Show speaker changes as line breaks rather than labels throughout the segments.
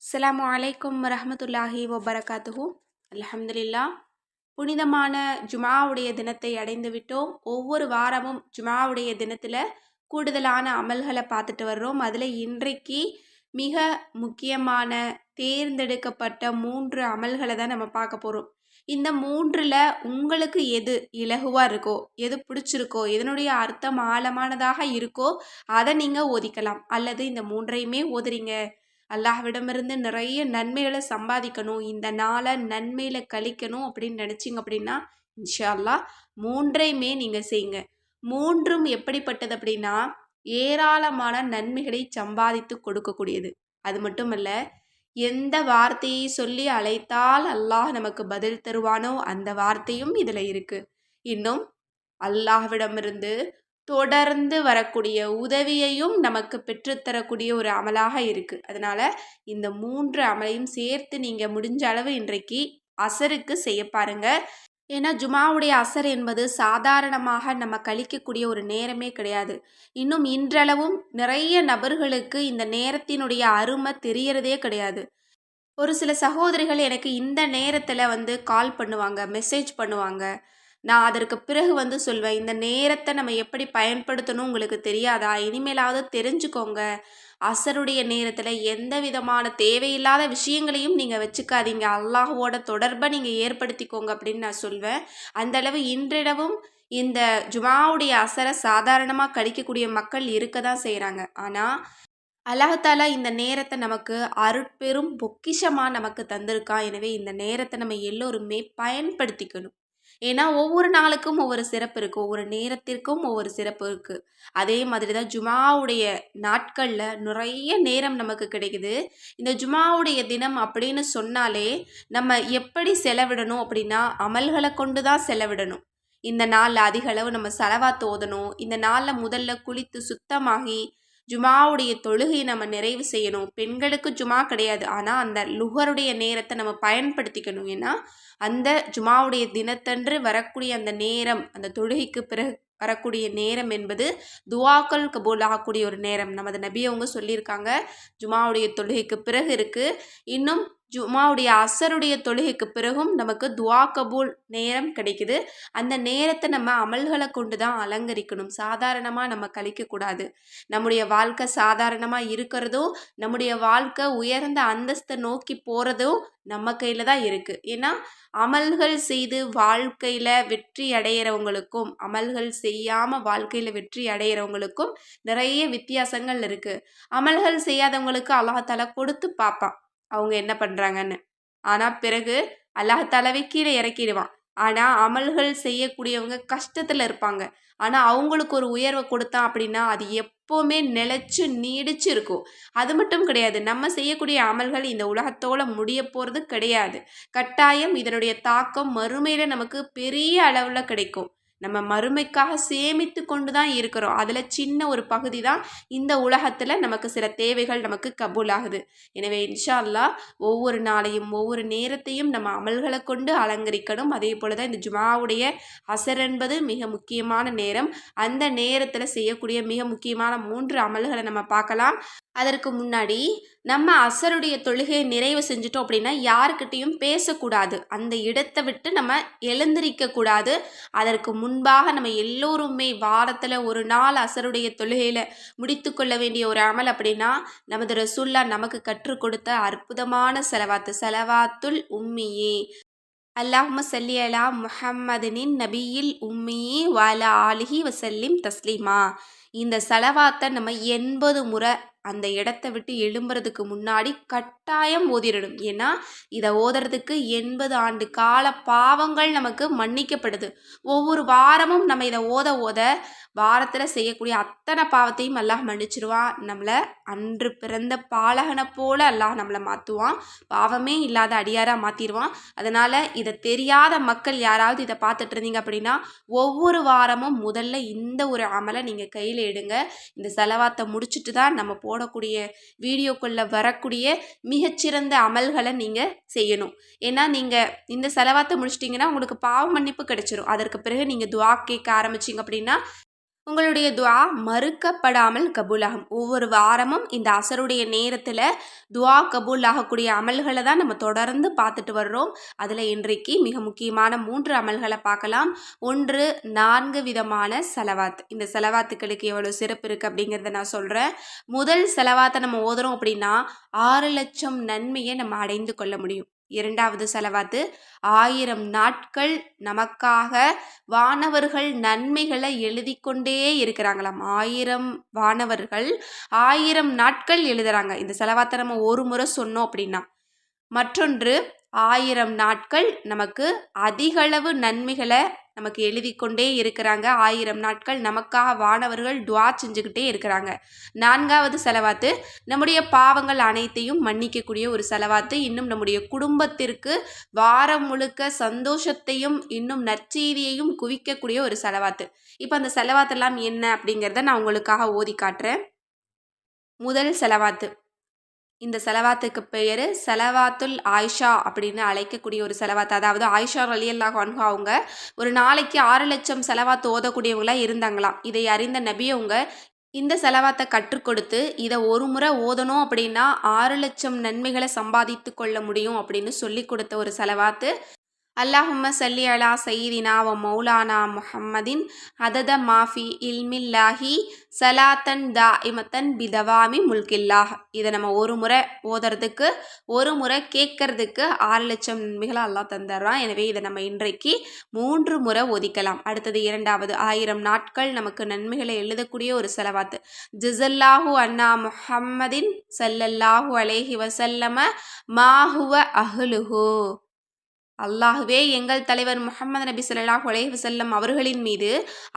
அஸ்ஸலாமு அலைக்கும் வரஹ்மத்துல்லாஹி வபரகாத்துஹு. அல்ஹம்துலில்லா. புனிதமான ஜுமாவுடைய தினத்தை அடைந்து விட்டோம். ஒவ்வொரு வாரமும் ஜுமாவுடைய தினத்தில் கூடுதலான அமல்களை பார்த்துட்டு வர்றோம். அதில் இன்றைக்கு மிக முக்கியமான தேர்ந்தெடுக்கப்பட்ட 3 அமல்களை தான் நம்ம பார்க்க போகிறோம். இந்த 3ல் உங்களுக்கு எது இலகுவாக இருக்கோ, எது பிடிச்சிருக்கோ, எதனுடைய அர்த்தம் ஆழமானதாக இருக்கோ அதை நீங்கள் ஓதிக்கலாம். அல்லது இந்த 3ஐயுமே ஓதுறீங்க, அல்லாஹ்விடமிருந்து நிறைய நன்மைகளை சம்பாதிக்கணும், இந்த நாளை நன்மையில் கழிக்கணும் அப்படின்னு நினச்சிங்க அப்படின்னா இன்ஷா அல்லாஹ் 3ஐயுமே நீங்கள் செய்யுங்க. 3ம் எப்படிப்பட்டது அப்படின்னா ஏராளமான நன்மைகளை சம்பாதித்து கொடுக்கக்கூடியது. அது மட்டும் இல்லை, எந்த வார்த்தையை சொல்லி அழைத்தால் அல்லாஹ் நமக்கு பதில் தருவானோ அந்த வார்த்தையும் இதில் இருக்குது. இன்னும் அல்லாஹ்விடமிருந்து தொடர்ந்து வரக்கூடிய உதவியையும் நமக்கு பெற்றுத்தரக்கூடிய ஒரு அமலாக இருக்குது. அதனால் இந்த 3 அமலையும் சேர்த்து நீங்கள் முடிஞ்ச அளவு இன்றைக்கு அசருக்கு செய்ய பாருங்க. ஏன்னா ஜுமாவுடைய அசர் என்பது சாதாரணமாக நம்ம கழிக்கக்கூடிய ஒரு நேரமே கிடையாது. இன்னும் இன்றளவும் நிறைய நபர்களுக்கு இந்த நேரத்தினுடைய அருமை தெரியறதே கிடையாது. ஒரு சில சகோதரிகள் எனக்கு இந்த நேரத்தில் கால் பண்ணுவாங்க, மெசேஜ் பண்ணுவாங்க. நான் அதற்கு பிறகு சொல்வேன், இந்த நேரத்தை நம்ம எப்படி பயன்படுத்தணும் உங்களுக்கு தெரியாதா? இனிமேலாவது தெரிஞ்சுக்கோங்க. அசருடைய நேரத்தில் எந்த விதமான தேவையில்லாத விஷயங்களையும் நீங்கள் வச்சுக்காதீங்க, அல்லாஹ்வோட தொடர்பை நீங்கள் ஏற்படுத்திக்கோங்க அப்படின்னு நான் சொல்வேன். அந்தளவு இன்றிரவும் இந்த ஜுமாவுடைய அசரை சாதாரணமாக கழிக்கக்கூடிய மக்கள் இருக்க தான் செய்கிறாங்க. ஆனால் அல்லாஹ்தாலா இந்த நேரத்தை நமக்கு அருட்பெரும் பொக்கிஷமாக நமக்கு தந்திருக்கான். எனவே இந்த நேரத்தை நம்ம எல்லோருமே பயன்படுத்திக்கணும். ஏன்னா ஒவ்வொரு நாளுக்கும் ஒவ்வொரு சிறப்பு இருக்குது, ஒவ்வொரு நேரத்திற்கும் ஒவ்வொரு சிறப்பு இருக்குது. அதே மாதிரி தான் ஜுமாவுடைய நாட்களில் நிறைய நேரம் நமக்கு கிடைக்குது. இந்த ஜுமாவுடைய தினம் அப்படின்னு சொன்னாலே நம்ம எப்படி செலவிடணும் அப்படின்னா அமல்களை கொண்டு தான் செலவிடணும். இந்த நாளில் அதிக அளவு நம்ம ஸலவாத் ஓதணும். இந்த நாளில் முதல்ல குளித்து சுத்தமாகி ஜுமாவுடைய தொழுகையை நம்ம நிறைவு செய்யணும். பெண்களுக்கு ஜுமா கிடையாது, ஆனால் அந்த லுஹருடைய நேரத்தை நம்ம பயன்படுத்திக்கணும். ஏன்னா அந்த ஜுமாவுடைய தினத்தன்று வரக்கூடிய அந்த நேரம், அந்த தொழுகைக்கு பிறகு வரக்கூடிய நேரம் என்பது துவாக்கள் கபூல் ஆகக்கூடிய ஒரு நேரம். நமது நபி அவங்க சொல்லியிருக்காங்க, ஜுமாவுடைய தொழுகைக்கு பிறகு இருக்குது. இன்னும் ஜுமாவுடைய அசருடைய தொழுகைக்கு பிறகும் நமக்கு துவா கபூல் நேரம் கிடைக்குது. அந்த நேரத்தை நம்ம அமல்களை கொண்டு தான் அலங்கரிக்கணும், சாதாரணமாக நம்ம கழிக்கக்கூடாது. நம்முடைய வாழ்க்கை சாதாரணமாக இருக்கிறதும், நம்முடைய வாழ்க்கை உயர்ந்த அந்தஸ்தை நோக்கி போகிறதும் நம்ம கையில் தான் இருக்குது. ஏன்னா அமல்கள் செய்து வாழ்க்கையில் வெற்றி அடைகிறவங்களுக்கும் அமல்கள் செய்யாமல் வாழ்க்கையில் வெற்றி அடைகிறவங்களுக்கும் நிறைய வித்தியாசங்கள் இருக்குது. அமல்கள் செய்யாதவங்களுக்கு அல்லாஹ்தாலா கொடுத்து பார்ப்பான் அவங்க என்ன பண்ணுறாங்கன்னு. ஆனால் பிறகு அல்லாஹ்தாலாவே கீழே இறக்கிடுவான். ஆனால் அமல்கள் செய்யக்கூடியவங்க கஷ்டத்தில் இருப்பாங்க. ஆனால் அவங்களுக்கு ஒரு உயர்வை கொடுத்தான் அப்படின்னா அது எப்போவுமே நிலைச்சு நீடிச்சு இருக்கும். அது மட்டும் கிடையாது, நம்ம செய்யக்கூடிய அமல்கள் இந்த உலகத்தோடு முடிய போகிறது கிடையாது. கட்டாயம் இதனுடைய தாக்கம் மறுமையில் நமக்கு பெரிய அளவில் கிடைக்கும். நம்ம மறுமைக்காக சேமித்து கொண்டு தான் இருக்கிறோம். அதில் சின்ன ஒரு பகுதி தான் இந்த உலகத்தில் நமக்கு சில தேவைகள் நமக்கு கபூல் ஆகுது. எனவே இன்ஷா அல்லாஹ் ஒவ்வொரு நாளையும் ஒவ்வொரு நேரத்தையும் நம்ம அமல்களை கொண்டு அலங்கரிக்கணும். அதே போல் தான் இந்த ஜுமாவுடைய அசர் என்பது மிக முக்கியமான நேரம். அந்த நேரத்தில் செய்யக்கூடிய மிக முக்கியமான 3 அமல்களை நம்ம பார்க்கலாம். அதற்கு முன்னாடி நம்ம அசருடைய தொழுகையை நிறைவு செஞ்சிட்டோம் அப்படின்னா யாருக்கிட்டையும் பேசக்கூடாது, அந்த இடத்தை விட்டு நம்ம எழுந்திரிக்கக்கூடாது. அதற்கு முன்பாக நம்ம எல்லோருமே வாரத்தில் ஒரு நாள் அசருடைய தொழுகையில் முடித்து கொள்ள வேண்டிய ஒரு அமல் அப்படின்னா நமது ரசூல்லா நமக்கு கற்றுக் கொடுத்த அற்புதமான ஸலவாத்துல் உம்மியே. அல்லாஹும்ம ஸல்லி அலா முஹம்மதினின் நபியில் உம்மியே வஅலா ஆலிஹி வசல்லிம் தஸ்லீமா. இந்த ஸலவாத்தை நம்ம 80 முறை அந்த இடத்த விட்டு எழும்புறதுக்கு முன்னாடி கட்டாயம் ஓதிடணும். ஏன்னா இதை ஓதுறதுக்கு 80 ஆண்டு கால பாவங்கள் நமக்கு மன்னிக்கப்படுது. ஒவ்வொரு வாரமும் நம்ம இதை ஓத வாரத்தில் செய்யக்கூடிய அத்தனை பாவத்தையும் அல்லாஹ் மன்னிச்சிருவான். நம்மளை அன்று பிறந்த பாலகனை போல அல்லாஹ் நம்மளை மாற்றுவான், பாவமே இல்லாத அடியாராக மாற்றிடுவான். அதனால் இதை தெரியாத மக்கள் யாராவது இதை பார்த்துட்டு இருந்தீங்க அப்படின்னா ஒவ்வொரு வாரமும் முதல்ல இந்த ஒரு அமலை நீங்கள் கையில் எடுங்க. இந்த ஸலவாத்தை முடிச்சுட்டு தான் நம்ம போடக்கூடிய வீடியோக்குள்ளே வரக்கூடிய மிகச்சிறந்த அமல்களை நீங்கள் செய்யணும். ஏன்னா நீங்கள் இந்த ஸலவாத்தை முடிச்சிட்டிங்கன்னா உங்களுக்கு பாவ மன்னிப்பு கிடைச்சிரும். அதற்கு பிறகு நீங்கள் துஆ கேட்க ஆரம்பிச்சிங்க அப்படின்னா உங்களுடைய துஆ மறுக்கப்படாமல் கபூலாகும். ஒவ்வொரு வாரமும் இந்த அசருடைய நேரத்தில் துஆ கபூல் ஆகக்கூடிய அமல்களை தான் நம்ம தொடர்ந்து பார்த்துட்டு வர்றோம். அதில் இன்றைக்கு மிக முக்கியமான 3 அமல்களை பார்க்கலாம். ஒன்று 4 விதமான செலவாத். இந்த செலவாத்துக்களுக்கு எவ்வளோ சிறப்பு இருக்குது அப்படிங்கிறத நான் சொல்கிறேன். முதல் செலவாத்தை நம்ம ஓதுறோம் அப்படின்னா 6 லட்சம் நன்மையை நம்ம அடைந்து கொள்ள முடியும். இரண்டாவது செலவாத்து 1000 நாட்கள் நமக்காக வானவர்கள் நன்மைகளை எழுதி கொண்டே இருக்கிறாங்களாம். 1000 வானவர்கள் 1000 நாட்கள் எழுதுறாங்க. இந்த செலவாத்தை நம்ம ஒரு முறை சொன்னோம் அப்படின்னா. மற்றொன்று 1000 நாட்கள் நமக்கு அதிகளவு நன்மைகளை நமக்கு எழுதி கொண்டே இருக்கிறாங்க. 1000 நாட்கள் நமக்காக வானவர்கள் துஆ செஞ்சுக்கிட்டே இருக்கிறாங்க. 4வது செலவாத்து நம்முடைய பாவங்கள் அனைத்தையும் மன்னிக்கக்கூடிய ஒரு செலவாத்து. இன்னும் நம்முடைய குடும்பத்திற்கு வாரம் முழுக்க சந்தோஷத்தையும் இன்னும் நற்செய்தியையும் குவிக்கக்கூடிய ஒரு செலவாத்து. இப்போ அந்த செலவாத்தெல்லாம் என்ன அப்படிங்கிறத நான் உங்களுக்காக ஓதி காட்டுறேன். முதல் செலவாத்து. இந்த செலவாத்துக்கு பெயர் செலவாத்துல் ஆயிஷா அப்படின்னு அழைக்கக்கூடிய ஒரு செலவாத்து. அதாவது ஆயிஷா ரலியல்லாஹு அன்ஹா அவங்க ஒரு நாளைக்கு 6 லட்சம் செலவாத்து ஓதக்கூடியவங்களாக இருந்தாங்களாம். இதை அறிந்த நபி அவங்க இந்த செலவாத்தை கற்றுக் கொடுத்து இதை ஒரு முறை ஓதணும் அப்படின்னா 6 லட்சம் நன்மைகளை சம்பாதித்து கொள்ள முடியும் அப்படின்னு சொல்லி கொடுத்த ஒரு செலவாத்து. அல்லாஹும்ம சல்லி அலா சையிதினா வ மௌலானா முஹம்மதின் அதத மாஃபி இல்மில்லாஹி சலாத்தன் தாஇமத்தன் பிதவாமி முல்கில்லாஹ். இதை நம்ம ஒரு முறை ஓதுறதுக்கு ஒரு முறை கேட்கறதுக்கு 6 லட்சம் நன்மைகளை அல்லாஹ் தந்துடுறான். எனவே இதை நம்ம இன்றைக்கு 3 முறை ஒதிக்கலாம். அடுத்தது இரண்டாவது 1000 நாட்கள் நமக்கு நன்மைகளை எழுதக்கூடிய ஒரு செலவாத்து. ஜஸல்லாஹு அன்னா முஹம்மதின் ஸல்லல்லாஹு அலைஹி வஸல்லம மாஹுவ அஹ்லுஹு. அல்லாஹுவே எங்கள் தலைவர் முஹம்மது நபி ஸல்லல்லாஹு அலைஹி வஸல்லம் அவர்களின் மீது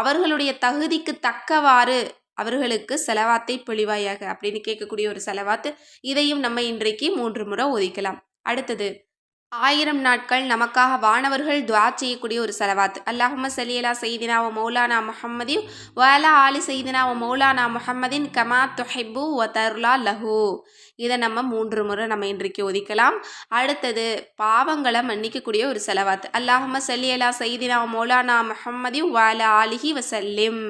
அவர்களுடைய தகுதிக்கு தக்கவாறு அவர்களுக்கு செலவாத்தை பொழிவாயாக அப்படின்னு கேட்கக்கூடிய ஒரு செலவாத்து. இதையும் நம்ம இன்றைக்கு 3 முறை ஒதிக்கலாம். அடுத்தது 1000 நாட்கள் நமக்காக வானவர்கள் துஆ செய்யக்கூடிய ஒரு செலவாத்து. அல்லாஹும்ம சல்லி அலா சையிதினா வ மௌலானா முஹம்மதி வ அலா ஆலி சையிதினா வ மௌலானா முஹம்மதின் கமா துஹிப்பு வ தர்லா லஹு. இதை நம்ம 3 முறை நம்ம இன்றைக்கு ஒதிக்கலாம். அடுத்தது பாவங்களை மன்னிக்கக்கூடிய ஒரு செலவாத்து. அல்லாஹும்ம சல்லி அலா சையிதினா வ மௌலானா முஹம்மதி வ அலா ஆலிஹி வசல்லிம்.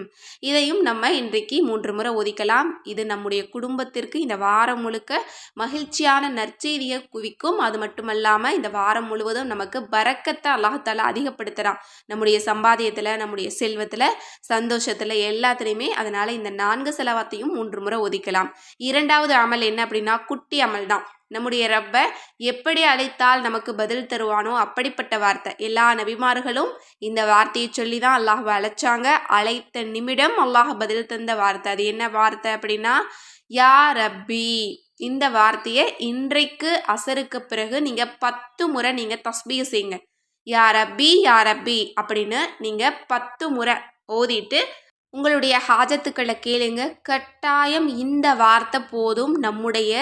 இதையும் நம்ம இன்றைக்கு 3 முறை ஒதிக்கலாம். இது நம்முடைய குடும்பத்திற்கு இந்த வாரம் முழுக்க மகிழ்ச்சியான நற்செய்தியை குவிக்கும். அது மட்டுமல்லாமல் இந்த வாரம் முழுவதும் நமக்கு பரக்கத்தை அல்லாஹ்தாலா அதிகப்படுத்துகிறான். நம்முடைய சம்பாதியத்தில், நம்முடைய செல்வத்தில், சந்தோஷத்தில் எல்லாத்துலேயுமே. அதனால் இந்த 4 செலவாத்தையும் 3 முறை ஒதிக்கலாம். இரண்டாவது அமல் என்ன அப்படின்னா குட்டி அமல் தான். நம்முடைய ரப்பை எப்படி அழைத்தால் நமக்கு பதில் தருவானோ அப்படிப்பட்ட வார்த்தை. எல்லா நபிமார்களும் இந்த வார்த்தையை சொல்லி தான் அல்லாஹ்வை அழைச்சாங்க. அழைத்த நிமிடம் அல்லாஹ் பதில் தந்த வார்த்தை. அது என்ன வார்த்தை அப்படின்னா யா ரப்பி. இந்த வார்த்தையை இன்றைக்கு அசருக்கு பிறகு நீங்கள் 10 முறை நீங்கள் தஸ்பீஹ் செய்யுங்க. யா ரப்பி யா ரப்பி அப்படின்னு நீங்கள் 10 முறை ஓதிட்டு உங்களுடைய ஹாஜத்துக்களை கேளுங்க. கட்டாயம் இந்த வார்த்தை போதும் நம்முடைய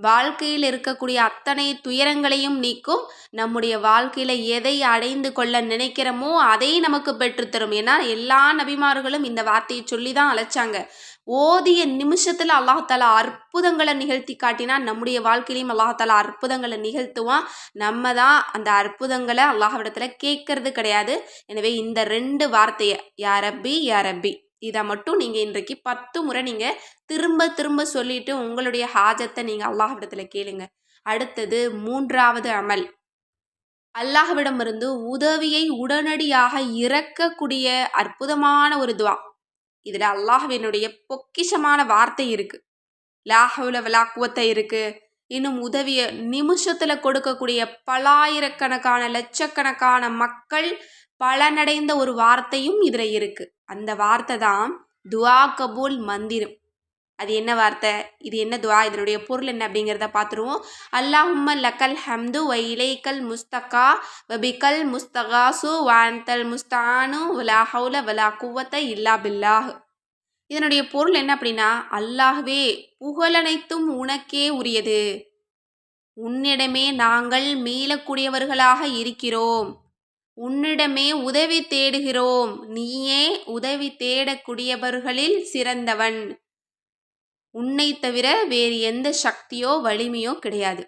வாழ்க்கையில் இருக்கக்கூடிய அத்தனை துயரங்களையும் நீக்கும். நம்முடைய வாழ்க்கையில் எதை அடைந்து கொள்ள நினைக்கிறோமோ அதை நமக்கு பெற்றுத்தரும். ஏன்னா எல்லா நபிமார்களும் இந்த வார்த்தையை சொல்லி தான் அழைச்சாங்க. ஓதிய நிமிஷத்தில் அல்லாஹாலா அற்புதங்களை நிகழ்த்தி காட்டினா நம்முடைய வாழ்க்கையிலையும் அல்லாஹாலா அற்புதங்களை நிகழ்த்துவான். நம்ம தான் அந்த அற்புதங்களை அல்லாஹ்விடத்தில் கேட்கறது கிடையாது. எனவே இந்த 2 வார்த்தையை யா ரப்பி யா ரப்பி இதை மட்டும் நீங்கள் இன்றைக்கு 10 முறை நீங்கள் திரும்ப திரும்ப சொல்லிட்டு உங்களுடைய ஹாஜத்தை நீங்கள் அல்லாஹ்விடத்தில் கேளுங்க. அடுத்தது 3வது அமல் அல்லாஹ்விடமிருந்து உதவியை உடனடியாக இறக்கக்கூடிய அற்புதமான ஒரு துவா. இதில் அல்லாஹ்வினுடைய பொக்கிஷமான வார்த்தை இருக்குது. லா ஹவுல வலா குவத்த இருக்குது. இன்னும் உதவியை நிமிஷத்தில் கொடுக்கக்கூடிய பலாயிரக்கணக்கான லட்சக்கணக்கான மக்கள் பலனடைந்த ஒரு வார்த்தையும் இதில் இருக்குது. அந்த வார்த்தை தான் துஆ கபூல் மந்திரம். அது என்ன வார்த்தை, இது என்ன துஆ, இதனுடைய பொருள் என்ன அப்படிங்கிறத பார்த்துருவோம். அல்லாஹும்ம லக்கல் ஹம்து வ இலைக்கல் முஸ்தகா வ பிகல் முஸ்தகாசு வ அன்தல் முஸ்தானு வலா ஹவுல வலா குவத்த இல்லா பில்லாஹ். இதனுடைய பொருள் என்ன அப்படின்னா அல்லாஹ்வே புகழனைத்தும் உனக்கே உரியது. உன்னிடமே நாங்கள் மீளக்கூடியவர்களாக இருக்கிறோம். உன்னிடமே உதவி தேடுகிறோம். நீயே உதவி தேடக்கூடியவர்களில் சிறந்தவன். உன்னை தவிர வேறு எந்த சக்தியோ வலிமையோ கிடையாது.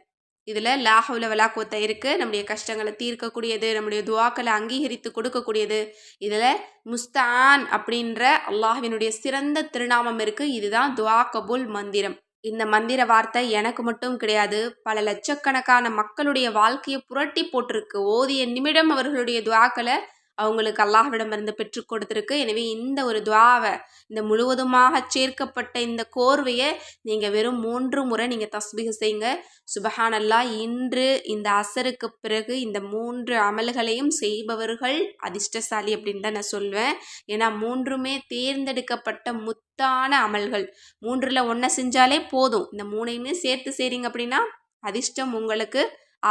இதில் லா ஹவுல வலா குவத்த இருக்குது, நம்முடைய கஷ்டங்களை தீர்க்கக்கூடியது, நம்முடைய துவாக்களை அங்கீகரித்து கொடுக்கக்கூடியது. இதில் முஸ்தான் அப்படின்ற அல்லாஹ்வினுடைய சிறந்த திருநாமம் இருக்குது. இதுதான் துவா கபூல் மந்திரம். இந்த மந்திர வார்த்தை எனக்கு மட்டும் கிடையாது, பல லட்சக்கணக்கான மக்களுடைய வாழ்க்கையை புரட்டி போட்டிருக்கு. ஓதிய நிமிடம் அவர்களுடைய துவாக்களை அவங்களுக்கு அல்லாஹ்விடமிருந்து பெற்றுக் கொடுத்துருக்கு. எனவே இந்த ஒரு துவாவை, இந்த முழுவதுமாக சேர்க்கப்பட்ட இந்த கோர்வையை நீங்கள் வெறும் 3 முறை நீங்கள் தஸ்பீஹ் செய்யுங்க. சுபஹானல்லாஹ். இன்று இந்த அசருக்கு பிறகு இந்த 3 அமல்களையும் செய்பவர்கள் அதிர்ஷ்டசாலி அப்படின்னு தான் நான் சொல்வேன். ஏன்னா 3மே தேர்ந்தெடுக்கப்பட்ட முத்தான அமல்கள். 3ல் 1 செஞ்சாலே போதும். இந்த 3ஐயுமே சேர்த்து செய்றீங்க அப்படின்னா அதிர்ஷ்டம் உங்களுக்கு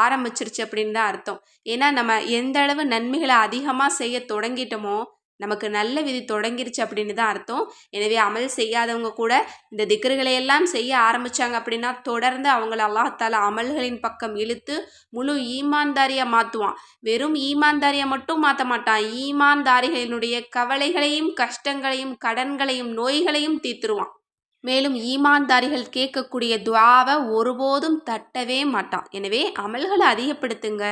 ஆரம்பிச்சிருச்சு அப்படின்னு தான் அர்த்தம். ஏன்னா நம்ம எந்த அளவு நன்மைகளை அதிகமாக செய்ய தொடங்கிட்டோமோ நமக்கு நல்ல விதி தொடங்கிருச்சு அப்படின்னு தான் அர்த்தம். எனவே அமல் செய்யாதவங்க கூட இந்த திக்ருகளை எல்லாம் செய்ய ஆரம்பித்தாங்க அப்படின்னா தொடர்ந்து அவங்கள அல்லாஹ்தாலா அமல்களின் பக்கம் இழுத்து முழு ஈமான்தாரியாக மாற்றுவான். வெறும் ஈமான்தாரியாக மட்டும் மாற்ற மாட்டான், ஈமான்தாரிகளினுடைய கவலைகளையும் கஷ்டங்களையும் கடன்களையும் நோய்களையும் தீர்த்துருவான். மேலும் ஈமான்தாரிகள் கேட்கக்கூடிய துவாவை ஒருபோதும் தட்டவே மாட்டான். எனவே அமல்களை அதிகப்படுத்துங்க.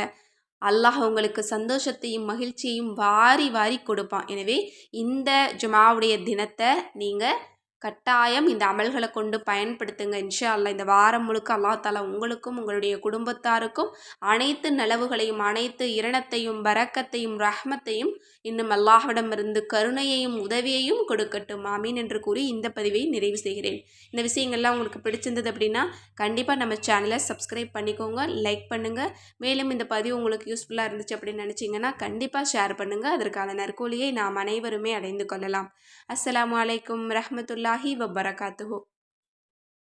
அல்லாஹ் உங்களுக்கு சந்தோஷத்தையும் மகிழ்ச்சியையும் வாரி வாரி கொடுப்பான். எனவே இந்த ஜுமாவுடைய தினத்தை நீங்கள் கட்டாயம் இந்த அமல்களை கொண்டு பயன்படுத்துங்க. இன்ஷா அல்லாஹ் இந்த வாரம் முழுக்க அல்லாஹ் தாலா உங்களுக்கும் உங்களுடைய குடும்பத்தாருக்கும் அனைத்து நலவுகளையும், அனைத்து இரணத்தையும், பரக்கத்தையும், ரஹ்மத்தையும், இன்னும் அல்லாஹ்விடமிருந்து கருணையையும் உதவியையும் கொடுக்கட்டும். ஆமீன் என்று கூறி இந்த பதிவை நிறைவு செய்கிறேன். இந்த விஷயங்கள்லாம் உங்களுக்கு பிடிச்சிருந்தது அப்படின்னா கண்டிப்பாக நம்ம சேனலை சப்ஸ்கிரைப் பண்ணிக்கோங்க, லைக் பண்ணுங்கள். மேலும் இந்த பதிவு உங்களுக்கு யூஸ்ஃபுல்லாக இருந்துச்சு அப்படின்னு நினச்சிங்கன்னா கண்டிப்பாக ஷேர் பண்ணுங்கள். அதற்கான நற்கூலியை நாம் அனைவருமே அடைந்து கொள்ளலாம். அஸ்ஸலாமு அலைக்கும் ரஹ்மத்துல்லாஹி வபரகாத்துஹு.